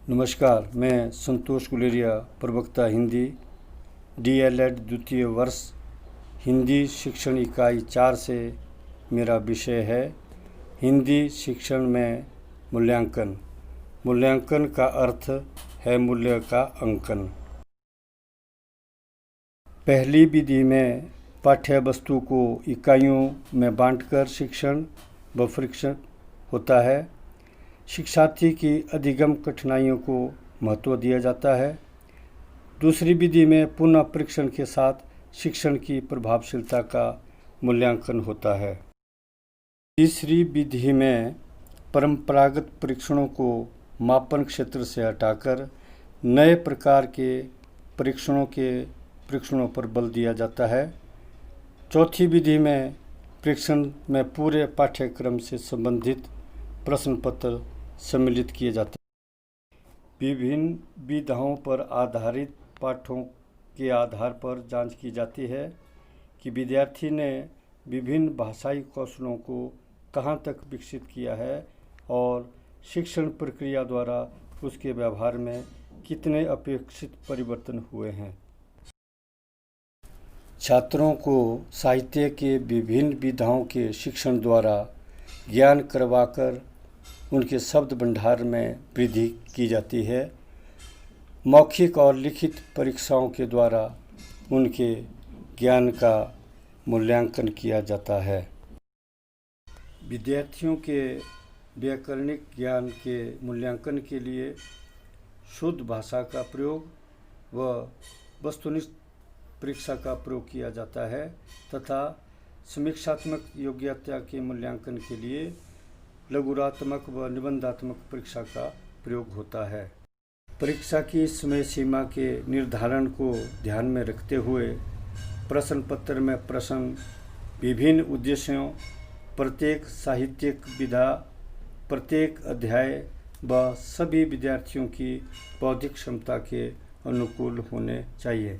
नमस्कार, मैं संतोष गुलेरिया, प्रवक्ता हिंदी, DLED द्वितीय वर्ष, हिंदी शिक्षण इकाई 4 से मेरा विषय है हिंदी शिक्षण में मूल्यांकन। मूल्यांकन का अर्थ है मूल्य का अंकन। पहली विधि में पाठ्य वस्तु को इकाइयों में बांटकर शिक्षण व परीक्षण होता है। शिक्षार्थी की अधिगम कठिनाइयों को महत्व दिया जाता है। दूसरी विधि में पुनः परीक्षण के साथ शिक्षण की प्रभावशीलता का मूल्यांकन होता है। तीसरी विधि में परंपरागत परीक्षणों को मापन क्षेत्र से हटाकर नए प्रकार के परीक्षणों पर बल दिया जाता है। चौथी विधि में परीक्षण में पूरे पाठ्यक्रम से संबंधित प्रश्न पत्र सम्मिलित किए जाते हैं। विभिन्न विधाओं पर आधारित पाठों के आधार पर जांच की जाती है कि विद्यार्थी ने विभिन्न भाषाई कौशलों को कहाँ तक विकसित किया है और शिक्षण प्रक्रिया द्वारा उसके व्यवहार में कितने अपेक्षित परिवर्तन हुए हैं। छात्रों को साहित्य के विभिन्न विधाओं के शिक्षण द्वारा ज्ञान करवाकर उनके शब्द भंडार में वृद्धि की जाती है। मौखिक और लिखित परीक्षाओं के द्वारा उनके ज्ञान का मूल्यांकन किया जाता है। विद्यार्थियों के व्याकरणिक ज्ञान के मूल्यांकन के लिए शुद्ध भाषा का प्रयोग व वस्तुनिष्ठ परीक्षा का प्रयोग किया जाता है तथा समीक्षात्मक योग्यता के मूल्यांकन के लिए लघुरात्मक व निबंधात्मक परीक्षा का प्रयोग होता है। परीक्षा की समय सीमा के निर्धारण को ध्यान में रखते हुए प्रश्न पत्र में प्रश्न विभिन्न उद्देश्यों, प्रत्येक साहित्यिक विधा, प्रत्येक अध्याय व सभी विद्यार्थियों की बौद्धिक क्षमता के अनुकूल होने चाहिए।